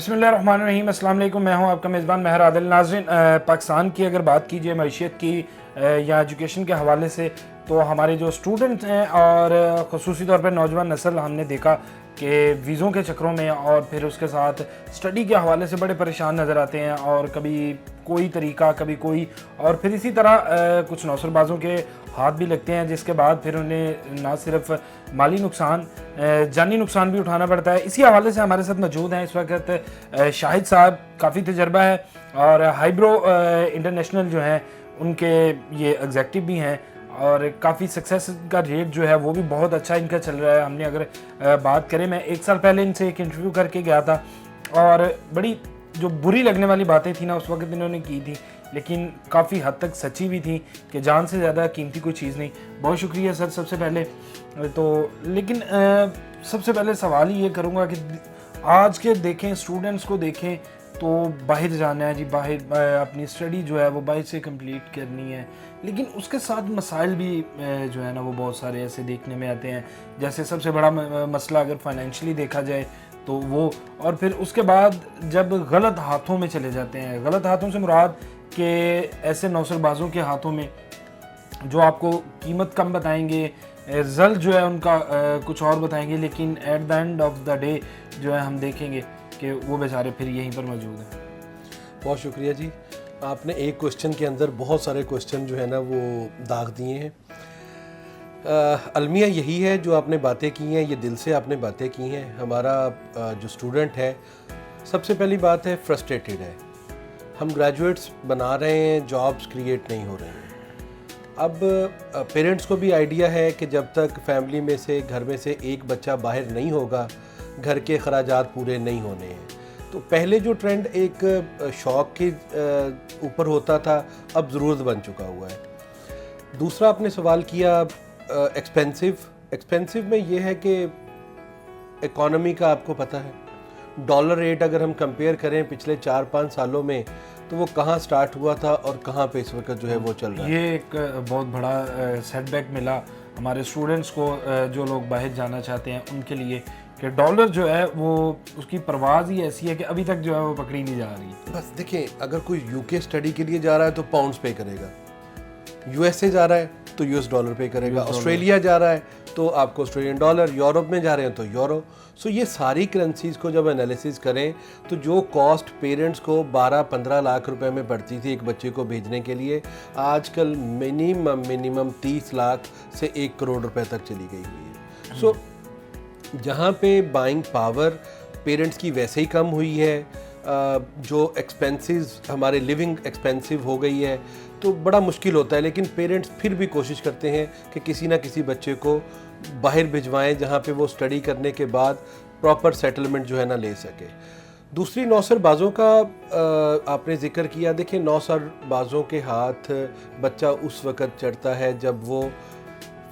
बिस्मिल्लाहिर्रहमानिर्रहीम, अस्सलाम वालेकुम। मैं हूं आपका मेज़बान महर आदिल। नाज़रीन, पाकिस्तान की अगर बात कीजिए मईशत की या एजुकेशन के हवाले से, तो हमारे जो स्टूडेंट्स हैं और ख़ुसूसी तौर पर नौजवान नस्ल, हमने देखा कि वीज़ों के चक्करों में और फिर उसके साथ स्टडी के हवाले से बड़े परेशान नज़र आते हैं। और कभी कोई तरीका, कभी कोई, और फिर इसी तरह कुछ नौसरबाज़ों के हाथ भी लगते हैं, जिसके बाद फिर उन्हें ना सिर्फ माली नुकसान, जानी नुकसान भी उठाना पड़ता है। इसी हवाले से हमारे साथ मौजूद हैं इस वक्त शाहिद साहब। काफ़ी तजर्बा है और हाईब्रो इंटरनेशनल जो हैं उनके ये एग्जेक्टिव भी हैं और काफ़ी सक्सेस का रेट जो है वो भी बहुत अच्छा इनका चल रहा है। हमने अगर बात करें, मैं 1 साल पहले इनसे एक इंटरव्यू करके गया था और बड़ी जो बुरी लगने वाली बातें थी ना उस वक्त इन्होंने की थी, लेकिन काफ़ी हद तक सच्ची भी थी कि जान से ज़्यादा कीमती कोई चीज़ नहीं। बहुत शुक्रिया सर सबसे पहले तो। लेकिन सबसे पहले सवाल ही ये करूँगा कि आज के देखें, स्टूडेंट्स को देखें तो बाहर जाना है जी, बाहर अपनी स्टडी जो है वो बाहर से कंप्लीट करनी है, लेकिन उसके साथ मसाइल भी जो है ना वो बहुत सारे ऐसे देखने में आते हैं। जैसे सबसे बड़ा मसला अगर फाइनेंशियली देखा जाए तो वो, और फिर उसके बाद जब गलत हाथों में चले जाते हैं, गलत हाथों से मुराद कि ऐसे नौसरबाजों के हाथों में जो आपको कीमत कम बताएंगे, रिजल्ट जो है उनका कुछ और बताएंगे, लेकिन at the end of the day जो है हम देखेंगे कि वो बेचारे फिर यहीं पर मौजूद हैं। बहुत शुक्रिया जी। आपने एक क्वेश्चन के अंदर बहुत सारे क्वेश्चन जो है ना वो दाग दिए हैं। अलमिया यही है जो आपने बातें की हैं, ये दिल से आपने बातें की हैं। हमारा जो स्टूडेंट है, सबसे पहली बात है फ्रस्ट्रेटेड है। हम ग्रेजुएट्स बना रहे हैं, जॉब्स क्रिएट नहीं हो रहे हैं। अब पेरेंट्स को भी आइडिया है कि जब तक फैमिली में से, घर में से एक बच्चा बाहर नहीं होगा, घर के खराजात पूरे नहीं होने हैं। तो पहले जो ट्रेंड एक शौक के ऊपर होता था, अब ज़रूरत बन चुका हुआ है। दूसरा आपने सवाल किया एक्सपेंसिव में ये है कि इकॉनमी का आपको पता है, डॉलर रेट अगर हम कंपेयर करें पिछले 4-5 सालों में, तो वो कहाँ स्टार्ट हुआ था और कहाँ पे इस वक्त जो है वो चल रहा है। ये एक बहुत बड़ा सेटबैक मिला हमारे स्टूडेंट्स को, जो लोग बाहर जाना चाहते हैं उनके लिए, कि डॉलर जो है वो उसकी परवाज़ ही ऐसी है कि अभी तक जो है वो पकड़ी नहीं जा रही। बस देखें, अगर कोई यूके स्टडी के लिए जा रहा है तो पाउंड्स पे करेगा, यूएसए जा रहा है तो यूएस डॉलर पे करेगा, ऑस्ट्रेलिया जा रहा है तो आपको ऑस्ट्रेलियन डॉलर, यूरोप में जा रहे हैं तो यूरो। सो ये सारी करेंसीज़ को जब एनालिसिस करें तो जो कॉस्ट पेरेंट्स को 12-15 लाख रुपए में पड़ती थी एक बच्चे को भेजने के लिए, आजकल मिनिमम 30 लाख से 1 करोड़ रुपए तक चली गई हुई है। सो जहाँ पे बाइंग पावर पेरेंट्स की वैसे ही कम हुई है, जो एक्सपेंसेस, हमारे लिविंग एक्सपेंसिव हो गई है, तो बड़ा मुश्किल होता है। लेकिन पेरेंट्स फिर भी कोशिश करते हैं कि किसी ना किसी बच्चे को बाहर भिजवाएं जहाँ पे वो स्टडी करने के बाद प्रॉपर सेटलमेंट जो है ना ले सके। दूसरी, नौसरबाज़ों का आपने जिक्र किया। देखिए, नौसरबाज़ों के हाथ बच्चा उस वक़्त चढ़ता है जब वो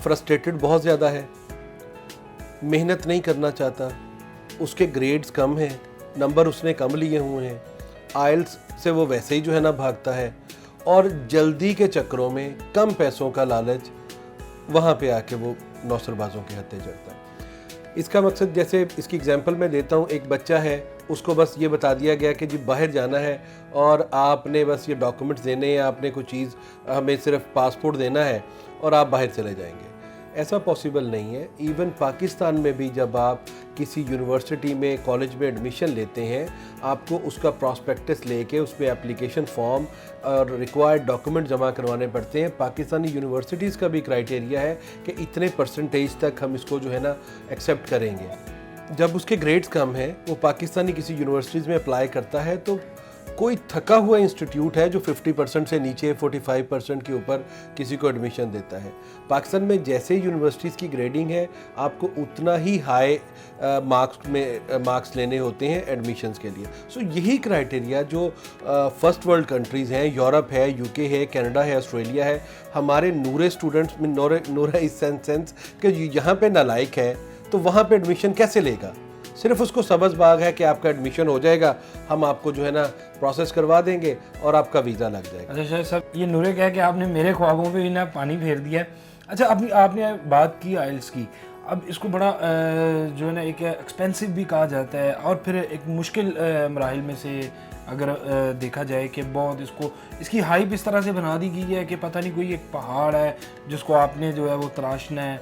फ्रस्ट्रेटेड बहुत ज़्यादा है, मेहनत नहीं करना चाहता, उसके ग्रेड्स कम हैं, नंबर उसने कम लिए हुए हैं, आइल्स से वो वैसे ही जो है ना भागता है, और जल्दी के चक्करों में, कम पैसों का लालच, वहाँ पे आके वो नौसरबाज़ों के हत्थे चढ़ता है। इसका मकसद, जैसे इसकी एग्जांपल मैं देता हूँ, एक बच्चा है, उसको बस ये बता दिया गया कि जी बाहर जाना है और आपने बस ये डॉक्यूमेंट्स देने हैं, आपने कोई चीज़, हमें सिर्फ पासपोर्ट देना है और आप बाहर चले जाएंगे। ऐसा पॉसिबल नहीं है। इवन पाकिस्तान में भी जब आप किसी यूनिवर्सिटी में, कॉलेज में एडमिशन लेते हैं, आपको उसका प्रॉस्पेक्टस लेके उस पर एप्लीकेशन फॉर्म और रिक्वायर्ड डॉक्यूमेंट जमा करवाने पड़ते हैं। पाकिस्तानी यूनिवर्सिटीज़ का भी क्राइटेरिया है कि इतने परसेंटेज तक हम इसको जो है ना एक्सेप्ट करेंगे। जब उसके ग्रेड्स कम हैं, वो पाकिस्तानी किसी यूनिवर्सिटीज़ में अप्लाई करता है, तो कोई थका हुआ इंस्टीट्यूट है जो 50% से नीचे, 45% के ऊपर किसी को एडमिशन देता है। पाकिस्तान में जैसे यूनिवर्सिटीज़ की ग्रेडिंग है, आपको उतना ही हाई मार्क्स लेने होते हैं एडमिशन्स के लिए। सो यही क्राइटेरिया जो फर्स्ट वर्ल्ड कंट्रीज़ हैं, यूरोप है, यूके है, कनाडा है, ऑस्ट्रेलिया है, हमारे नूरे स्टूडेंट्स में नूरे इस सेंस कि यहाँ पे नालायक है तो वहाँ पे एडमिशन कैसे लेगा। सिर्फ उसको सबज बाग है कि आपका एडमिशन हो जाएगा, हम आपको जो है ना प्रोसेस करवा देंगे और आपका वीज़ा लग जाएगा। अच्छा शायद साहब, ये नूरे कह के आपने मेरे ख्वाबों पे भी ना पानी फेर दिया है। अच्छा, आपने बात की आइल्स की। अब इसको बड़ा जो है ना एक एक्सपेंसिव भी कहा जाता है, और फिर एक मुश्किल मराहिल में से अगर देखा जाए कि बहुत इसकी हाइप इस तरह से बना दी गई है कि पता नहीं कोई एक पहाड़ है जिसको आपने जो है वो तराशना है।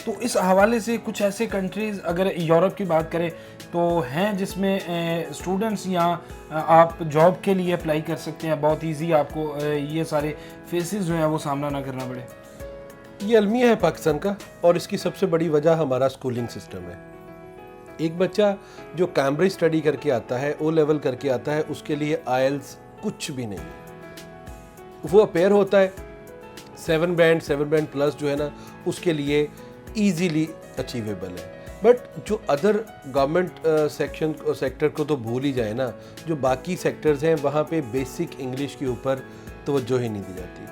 तो इस हवाले से कुछ ऐसे कंट्रीज़ अगर यूरोप की बात करें तो हैं जिसमें स्टूडेंट्स यहाँ आप जॉब के लिए अप्लाई कर सकते हैं, बहुत इजी, आपको ये सारे फेसेस जो हैं वो सामना ना करना पड़े। ये अलमिया है पाकिस्तान का, और इसकी सबसे बड़ी वजह हमारा स्कूलिंग सिस्टम है। एक बच्चा जो कैम्ब्रिज स्टडी करके आता है, ओ लेवल करके आता है, उसके लिए आइल्स कुछ भी नहीं है। वो अपेयर होता है 7 बैंड प्लस जो है ना, उसके लिए इजीली अचीवेबल है। बट जो अदर गवर्नमेंट सेक्टर को तो भूल ही जाए ना, जो बाकी सेक्टर्स हैं वहाँ पे बेसिक इंग्लिश के ऊपर तवज्जो ही नहीं दी जाती।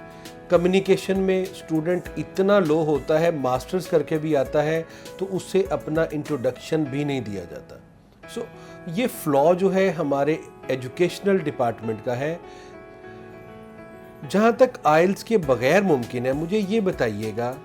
कम्युनिकेशन में स्टूडेंट इतना लो होता है, मास्टर्स करके भी आता है तो उससे अपना इंट्रोडक्शन भी नहीं दिया जाता। सो ये फ्लॉ जो है हमारे एजुकेशनल डिपार्टमेंट का है। जहाँ तक आइल्स के बगैर मुमकिन है, मुझे ये बताइएगा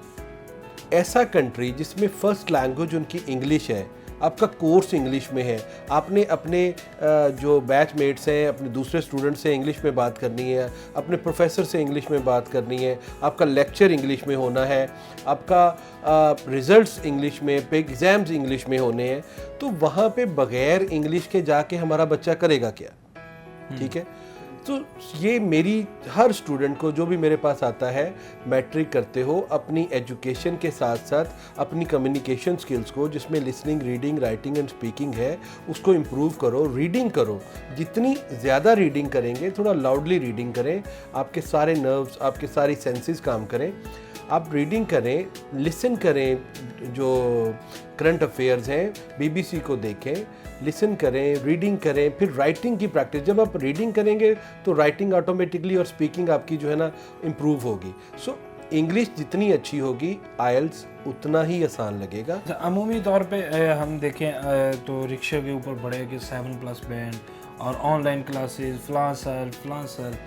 ऐसा कंट्री जिसमें फर्स्ट लैंग्वेज उनकी इंग्लिश है, आपका कोर्स इंग्लिश में है, आपने अपने जो बैचमेट्स हैं, अपने दूसरे स्टूडेंट से इंग्लिश में बात करनी है, अपने प्रोफेसर से इंग्लिश में बात करनी है, आपका लेक्चर इंग्लिश में होना है, आपका रिजल्ट्स इंग्लिश में, पे एग्ज़ाम्स इंग्लिश में होने हैं, तो वहाँ पे बग़ैर इंग्लिश के जाके हमारा बच्चा करेगा क्या? ठीक है, तो ये मेरी हर स्टूडेंट को जो भी मेरे पास आता है, मैट्रिक करते हो, अपनी एजुकेशन के साथ साथ अपनी कम्युनिकेशन स्किल्स को, जिसमें listening, reading, writing and speaking है, उसको इम्प्रूव करो। रीडिंग करो, जितनी ज़्यादा रीडिंग करेंगे, थोड़ा लाउडली रीडिंग करें, आपके सारे नर्व्स, आपके सारी सेंसेस काम करें। आप रीडिंग करें, लिसन करें, जो करंट अफेयर्स हैं BBC को देखें, लिसन करें, रीडिंग करें, फिर राइटिंग की प्रैक्टिस। जब आप रीडिंग करेंगे तो राइटिंग ऑटोमेटिकली और स्पीकिंग आपकी जो है ना इम्प्रूव होगी। सो इंग्लिश जितनी अच्छी होगी, आइल्स उतना ही आसान लगेगा। अमूमी तौर पे हम देखें तो रिक्शे के ऊपर बड़े कि 7+ बैंड और ऑनलाइन क्लासेस, फलां सर,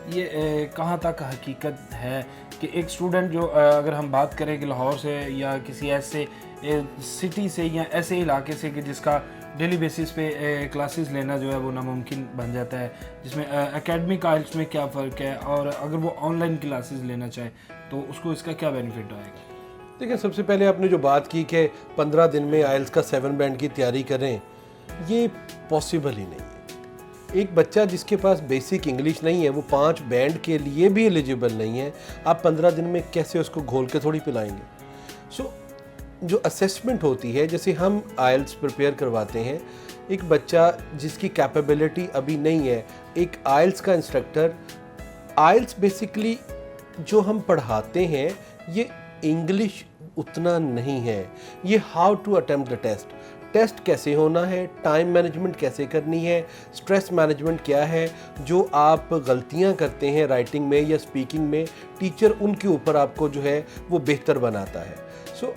ये कहाँ तक हकीकत है कि एक स्टूडेंट जो अगर हम बात करें कि लाहौर से या किसी ऐसे सिटी से या ऐसे इलाके से कि जिसका डेली बेसिस पे क्लासेस लेना जो है वो नामुमकिन बन जाता है, जिसमें एकेडमिक आइल्स में क्या फ़र्क है, और अगर वो ऑनलाइन क्लासेस लेना चाहे तो उसको इसका क्या बेनिफिट आएगा? देखिए, सबसे पहले आपने जो बात की कि 15 दिन में आइल्स का 7 बैंड की तैयारी करें, ये पॉसिबल ही नहीं है। एक बच्चा जिसके पास बेसिक इंग्लिश नहीं है, वो 5 बैंड के लिए भी एलिजिबल नहीं है, आप 15 दिन में कैसे उसको घोल के थोड़ी पिलाएंगे? सो जो असेसमेंट होती है, जैसे हम आइल्स प्रिपेयर करवाते हैं, एक बच्चा जिसकी कैपेबिलिटी अभी नहीं है, एक आइल्स का इंस्ट्रक्टर, आइल्स बेसिकली जो हम पढ़ाते हैं ये इंग्लिश उतना नहीं है, ये how to attempt the test कैसे होना है, टाइम मैनेजमेंट कैसे करनी है, स्ट्रेस मैनेजमेंट क्या है, जो आप गलतियां करते हैं राइटिंग में या स्पीकिंग में, टीचर उनके ऊपर आपको जो है वो बेहतर बनाता है। सो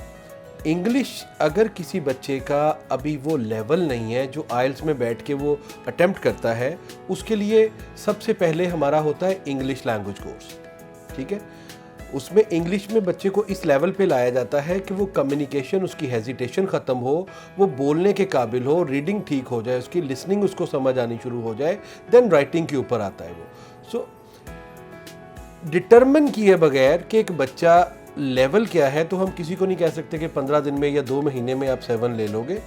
इंग्लिश अगर किसी बच्चे का अभी वो लेवल नहीं है जो आइल्स में बैठ के वो अटेम्प्ट करता है, उसके लिए सबसे पहले हमारा होता है इंग्लिश लैंग्वेज कोर्स। ठीक है, उसमें इंग्लिश में बच्चे को इस लेवल पे लाया जाता है कि वो कम्युनिकेशन, उसकी हेजिटेशन ख़त्म हो, वो बोलने के काबिल हो, रीडिंग ठीक हो जाए, उसकी लिसनिंग उसको समझ आनी शुरू हो जाए, देन राइटिंग के ऊपर आता है वो। सो डिटरमिन किए बगैर कि एक बच्चा लेवल क्या है, तो हम किसी को नहीं कह सकते कि 15 दिन में या 2 महीने में आप 7 ले लोगे।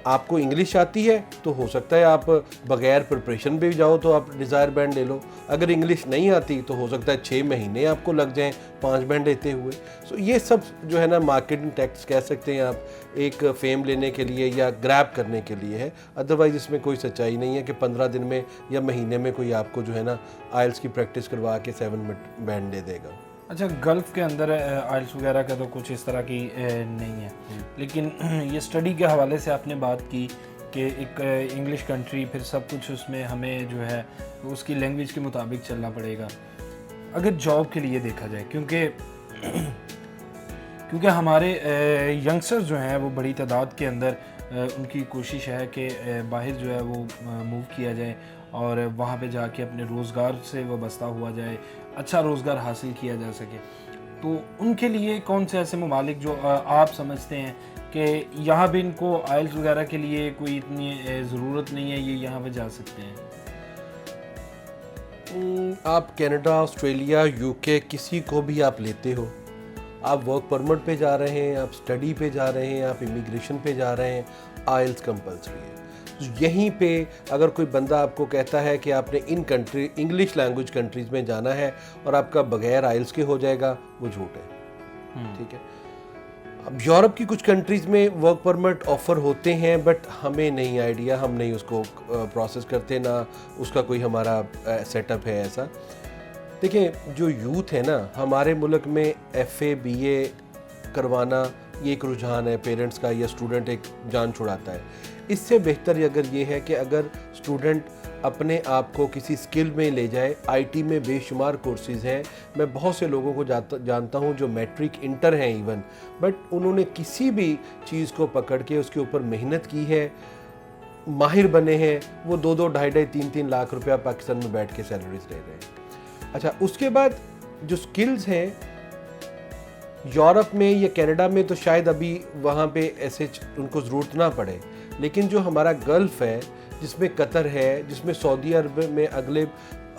आपको इंग्लिश आती है तो हो सकता है आप बगैर प्रिपरेशन भी जाओ तो आप डिज़ायर बैंड ले लो। अगर इंग्लिश नहीं आती तो हो सकता है 6 महीने आपको लग जाएं 5 बैंड लेते हुए। सो ये सब जो है ना मार्केटिंग टैक्स कह सकते हैं आप, एक फेम लेने के लिए या ग्रैब करने के लिए है। अदरवाइज़ इसमें कोई सच्चाई नहीं है कि 15 दिन में या महीने में कोई आपको जो है ना आइल्स की प्रैक्टिस करवा के 7 बैंड दे देगा। अच्छा, गल्फ़ के अंदर आइल्स वगैरह का तो कुछ इस तरह की नहीं है, लेकिन ये स्टडी के हवाले से आपने बात की कि एक इंग्लिश कंट्री, फिर सब कुछ उसमें हमें जो है उसकी लैंग्वेज के मुताबिक चलना पड़ेगा। अगर जॉब के लिए देखा जाए, क्योंकि हमारे यंगस्टर्स जो हैं वो बड़ी तादाद के अंदर उनकी कोशिश है कि बाहर जो है वो मूव किया जाए और वहाँ पे जाके अपने रोज़गार से वाबस्ता हुआ जाए, अच्छा रोज़गार हासिल किया जा सके। तो उनके लिए कौन से ऐसे ममालिक जो आप समझते हैं कि यहाँ भी इनको आइल्स वगैरह के लिए कोई इतनी ज़रूरत नहीं है, ये यहाँ पे जा सकते हैं? आप कनाडा, ऑस्ट्रेलिया, यूके किसी को भी आप लेते हो, आप वर्क परमिट पे जा रहे हैं, आप स्टडी पे जा रहे हैं, आप इमिग्रेशन पे जा रहे हैं, आइल्स कंपल्सरी है। तो यहीं पे अगर कोई बंदा आपको कहता है कि आपने in country English language countries में जाना है और आपका बगैर आइल्स के हो जाएगा, वो झूठ है। ठीक है। अब यूरोप की कुछ कंट्रीज़ में वर्क परमिट ऑफ़र होते हैं, बट हमें नहीं आइडिया, हम नहीं उसको प्रोसेस करते, ना उसका कोई हमारा सेटअप है ऐसा। देखिए, जो यूथ है ना हमारे मुल्क में, FA BA करवाना ये एक रुझान है पेरेंट्स का, या स्टूडेंट एक जान छुड़ाता है। इससे बेहतर अगर ये है कि अगर स्टूडेंट अपने आप को किसी स्किल में ले जाए। IT में बेशुमार कोर्सेज़ हैं, मैं बहुत से लोगों को जानता हूँ जो मैट्रिक इंटर हैं इवन, बट उन्होंने किसी भी चीज़ को पकड़ के उसके ऊपर मेहनत की है, माहिर बने हैं, वो 2-2, 2.5, 3-3 लाख रुपया पाकिस्तान में बैठ के सैलरीज ले रहे हैं। अच्छा, उसके बाद जो स्किल्स हैं यूरोप में या कनाडा में तो शायद अभी वहाँ पे ऐसे उनको ज़रूरत ना पड़े, लेकिन जो हमारा गल्फ़ है, जिसमें कतर है, जिसमें सऊदी अरब में अगले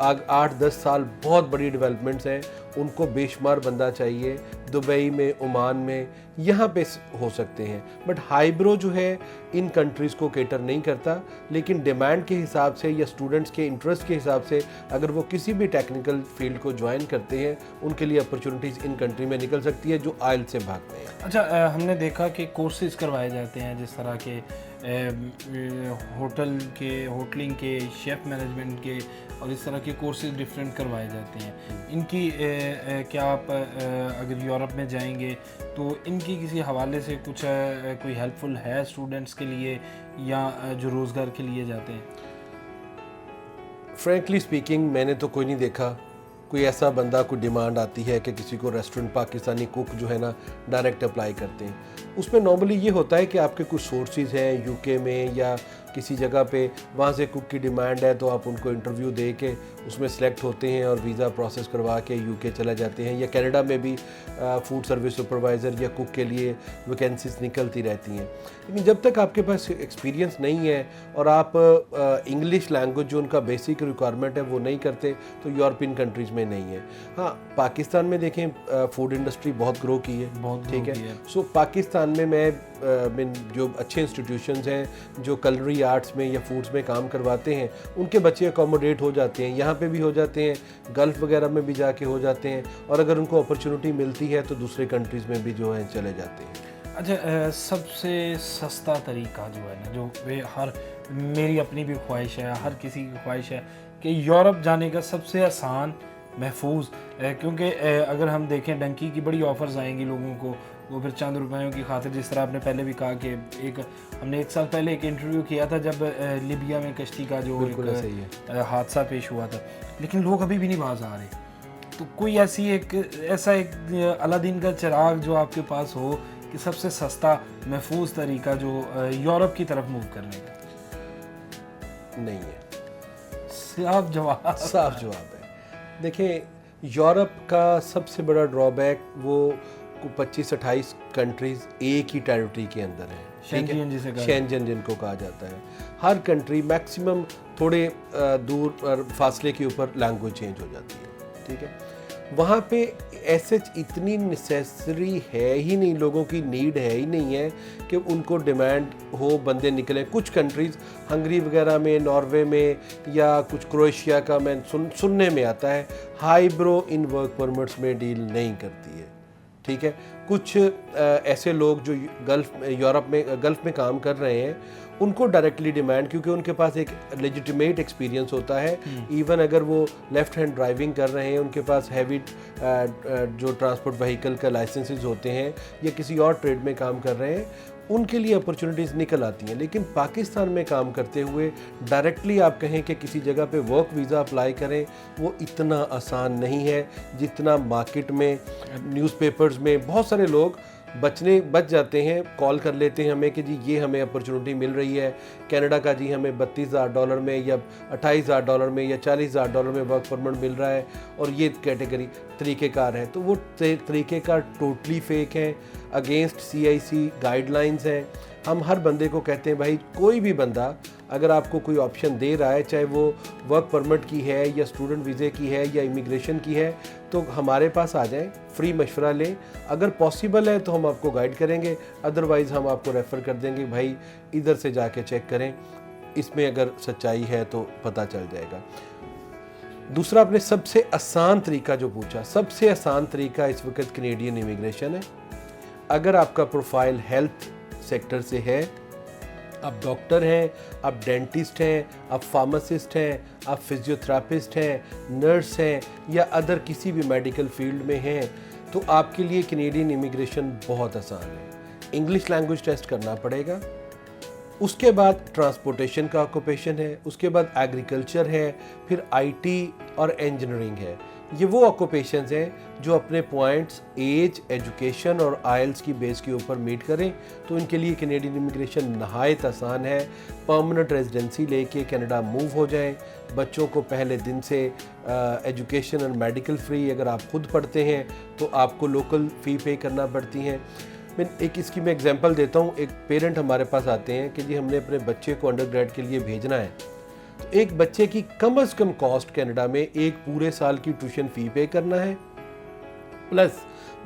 8-10 साल बहुत बड़ी डेवलपमेंट्स हैं, उनको बेशुमार बंदा चाहिए। दुबई में, ओमान में, यहाँ पे हो सकते हैं, बट हाईब्रो जो है इन कंट्रीज़ को केटर नहीं करता। लेकिन डिमांड के हिसाब से या स्टूडेंट्स के इंटरेस्ट के हिसाब से अगर वो किसी भी टेक्निकल फील्ड को ज्वाइन करते हैं, उनके लिए अपॉर्चुनिटीज़ इन कंट्री में निकल सकती है जो आइल से भागते हैं। अच्छा, हमने देखा कि कोर्सेज़ करवाए जाते हैं जिस तरह के होटलिंग के, शेफ़ मैनेजमेंट के, और इस तरह के कोर्सेज डिफरेंट करवाए जाते हैं। इनकी क्या आप अगर यूरोप में जाएंगे तो इनकी किसी हवाले से कुछ कोई हेल्पफुल है स्टूडेंट्स के लिए, या जो रोज़गार के लिए जाते हैं? फ्रैंकली स्पीकिंग मैंने तो कोई नहीं देखा कोई ऐसा बंदा, कोई डिमांड आती है कि किसी को रेस्टोरेंट पाकिस्तानी कुक जो है ना डायरेक्ट अप्लाई करते हैं। उसमें नॉर्मली ये होता है कि आपके कुछ सोर्सेज हैं यूके में या किसी जगह पे, वहाँ से कुक की डिमांड है तो आप उनको इंटरव्यू दे के उसमें सेलेक्ट होते हैं और वीज़ा प्रोसेस करवा के यूके चले जाते हैं। या कनाडा में भी फूड सर्विस सुपरवाइज़र या कुक के लिए वैकेंसीज निकलती रहती हैं। लेकिन जब तक आपके पास एक्सपीरियंस नहीं है और आप इंग्लिश लैंग्वेज जो उनका बेसिक रिक्वायरमेंट है वो नहीं करते, तो यूरोपियन कंट्रीज़ में नहीं है। हाँ, पाकिस्तान में देखें फूड इंडस्ट्री बहुत ग्रो की है, बहुत ठीक है। सो पाकिस्तान में मैं जो अच्छे इंस्टीट्यूशंस हैं जो कलरी आर्ट्स में या फूड्स में काम करवाते हैं, उनके बच्चे अकोमोडेट हो जाते हैं, यहाँ पे भी हो जाते हैं, गल्फ़ वगैरह में भी जाके हो जाते हैं, और अगर उनको अपॉर्चुनिटी मिलती है तो दूसरे कंट्रीज़ में भी जो है चले जाते हैं। अच्छा, सबसे सस्ता तरीका जो है ना, जो वे मेरी अपनी भी ख्वाहिश है, हर किसी की ख्वाहिश है कि यूरोप जाने का सबसे आसान, महफूज, क्योंकि अगर हम देखें डंकी की बड़ी ऑफ़र्स आएंगी लोगों को, वो फिर चंद रुपयों की खातिर, जिस तरह आपने पहले भी कहा कि हमने 1 साल पहले एक इंटरव्यू किया था जब लिबिया में कश्ती का जो एक हादसा पेश हुआ था, लेकिन लोग अभी भी नहीं बाज आ रहे। तो कोई ऐसा एक अलादीन का चिराग जो आपके पास हो कि सबसे सस्ता महफूज तरीका जो यूरोप की तरफ मूव करने का? नहीं है। साफ जवाब है। देखिए, यूरोप का सबसे बड़ा ड्रॉबैक वो 25-28 कंट्रीज एक ही टेरिटरी के अंदर है, शेंजन जिनको कहा जाता है। हर कंट्री मैक्सिमम थोड़े दूर फासले के ऊपर लैंग्वेज चेंज हो जाती है, ठीक है। वहाँ पे ऐसे इतनी नेसेसरी है ही नहीं, लोगों की नीड है ही नहीं है कि उनको डिमांड हो बंदे निकले। कुछ कंट्रीज़ हंगरी वगैरह में, नॉर्वे में, या कुछ क्रोएशिया का मैं सुनने में आता है हाईब्रो इन वर्क परमिट्स में डील नहीं करती है, ठीक है। कुछ ऐसे लोग जो गल्फ़ में काम कर रहे हैं, उनको डायरेक्टली डिमांड, क्योंकि उनके पास एक लेजिटिमेट एक्सपीरियंस होता है। इवन अगर वो लेफ़्ट हैंड ड्राइविंग कर रहे हैं, उनके पास हैवी जो ट्रांसपोर्ट व्हीकल का लाइसेंसेस होते हैं, या किसी और ट्रेड में काम कर रहे हैं, उनके लिए अपॉर्चुनिटीज़ निकल आती हैं। लेकिन पाकिस्तान में काम करते हुए डायरेक्टली आप कहें कि किसी जगह पे वर्क वीज़ा अप्लाई करें, वो इतना आसान नहीं है जितना मार्केट में, न्यूज़पेपर्स में बहुत सारे लोग बच जाते हैं, कॉल कर लेते हैं हमें कि जी ये हमें अपॉर्चुनिटी मिल रही है कनाडा का, जी हमें $32,000 में या $28,000 में या $40,000 में वर्क परमिट मिल रहा है और ये कैटेगरी तरीक़ेकार है। तो वो तरीक़ेकार टोटली फेक हैं, अगेंस्ट CIC गाइडलाइंस हैं। हम हर बंदे को कहते हैं भाई कोई भी बंदा अगर आपको कोई ऑप्शन दे रहा है, चाहे वो वर्क परमिट की है या स्टूडेंट वीज़े की है या इमिग्रेशन की है, तो हमारे पास आ जाएं, फ्री मशवरा लें। अगर पॉसिबल है तो हम आपको गाइड करेंगे, अदरवाइज़ हम आपको रेफ़र कर देंगे भाई इधर से जाके चेक करें, इसमें अगर सच्चाई है तो पता चल जाएगा। दूसरा, आपने सबसे आसान तरीका जो पूछा, सबसे आसान तरीका इस वक्त कैनेडियन इमिग्रेशन है। अगर आपका प्रोफाइल हेल्थ सेक्टर से है, आप डॉक्टर हैं, आप डेंटिस्ट हैं, आप फार्मासिस्ट हैं, आप फिजियोथेरापिस्ट हैं, नर्स हैं या अदर किसी भी मेडिकल फील्ड में हैं, तो आपके लिए कैनेडियन इमिग्रेशन बहुत आसान है। इंग्लिश लैंग्वेज टेस्ट करना पड़ेगा, उसके बाद ट्रांसपोर्टेशन का ऑक्यूपेशन है, उसके बाद एग्रीकल्चर है, फिर IT और इंजीनियरिंग है। ये वो ऑक्यूपेशंस हैं जो अपने पॉइंट्स एज, एजुकेशन और IELTS की बेस के ऊपर मीट करें, तो इनके लिए कैनेडियन इमिग्रेशन नहायत आसान है। परमानेंट रेजिडेंसी लेके कनाडा मूव हो जाएं। बच्चों को पहले दिन से एजुकेशन और मेडिकल फ्री, अगर आप खुद पढ़ते हैं तो आपको लोकल फ़ी पे करना पड़ती हैं। इसकी मैं एग्जांपल देता हूँ। एक पेरेंट हमारे पास आते हैं कि जी हमने अपने बच्चे को अंडर ग्रेड के लिए भेजना है, तो एक बच्चे की कम से कम कॉस्ट कनाडा में एक पूरे साल की ट्यूशन फ़ी पे करना है, प्लस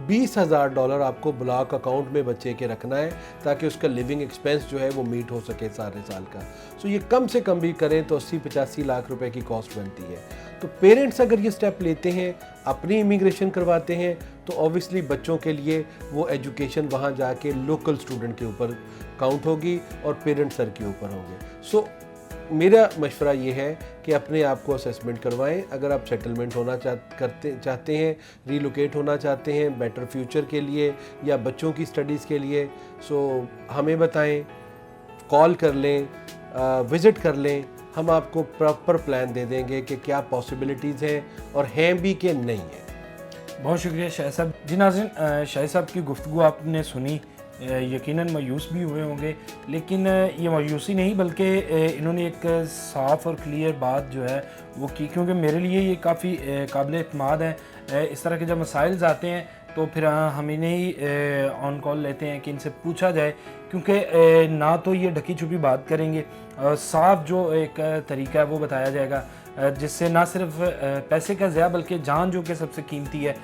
$20,000 आपको ब्लॉक अकाउंट में बच्चे के रखना है ताकि उसका लिविंग एक्सपेंस जो है वो मीट हो सके सारे साल का। सो ये कम से कम भी करें तो 80-85 लाख रुपए की कॉस्ट बनती है। तो पेरेंट्स अगर ये स्टेप लेते हैं, अपनी इमिग्रेशन करवाते हैं, तो ऑब्वियसली बच्चों के लिए वो एजुकेशन वहाँ जाके लोकल स्टूडेंट के ऊपर काउंट होगी और पेरेंट्स सर के ऊपर होंगे। सो मेरा मशवरा ये है कि अपने आप को असेसमेंट करवाएं। अगर आप सेटलमेंट होना चाहते हैं, रीलोकेट होना चाहते हैं बेटर फ्यूचर के लिए या बच्चों की स्टडीज़ के लिए, सो हमें बताएं, कॉल कर लें, विज़िट कर लें। हम आपको प्रॉपर प्लान दे देंगे कि क्या पॉसिबिलिटीज़ हैं और हैं भी कि नहीं है। बहुत शुक्रिया शाहिद साहब। जी नाज़रीन, शाहिद साहब की गुफ्तगू आपने सुनी, यकीनन मायूस भी हुए होंगे, लेकिन ये मायूसी नहीं बल्कि इन्होंने एक साफ़ और क्लियर बात जो है वो की, क्योंकि मेरे लिए ये काफ़ी काबिल एतमाद है। इस तरह के जब मसाइल्स आते हैं तो फिर हम इन्हें ही ऑन कॉल लेते हैं कि इनसे पूछा जाए, क्योंकि ना तो ये ढकी छुपी बात करेंगे, साफ जो एक तरीका है वो बताया जाएगा, जिससे ना सिर्फ पैसे का ज़्या बल्कि जान जो कि सबसे कीमती है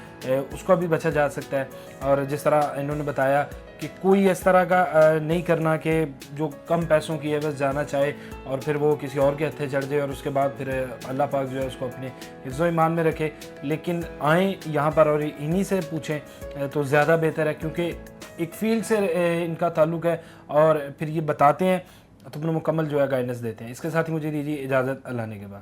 उसका भी बचा जा सकता है। और जिस तरह इन्होंने बताया कि कोई इस तरह का नहीं करना कि जो कम पैसों की है बस जाना चाहे और फिर वो किसी और के हत्थे चढ़ जाए और उसके बाद फिर अल्लाह पाक जो है उसको अपने हिफ्ज़ो ईमान में रखे। लेकिन आएँ यहाँ पर और इन्हीं से पूछें तो ज़्यादा बेहतर है, क्योंकि एक फील्ड से इनका ताल्लुक़ है और फिर ये बताते हैं तो अपना मुकम्मल जो है गाइडेंस देते हैं। इसके साथ ही मुझे दीजिए इजाज़त, अल्लाह ने के बाद।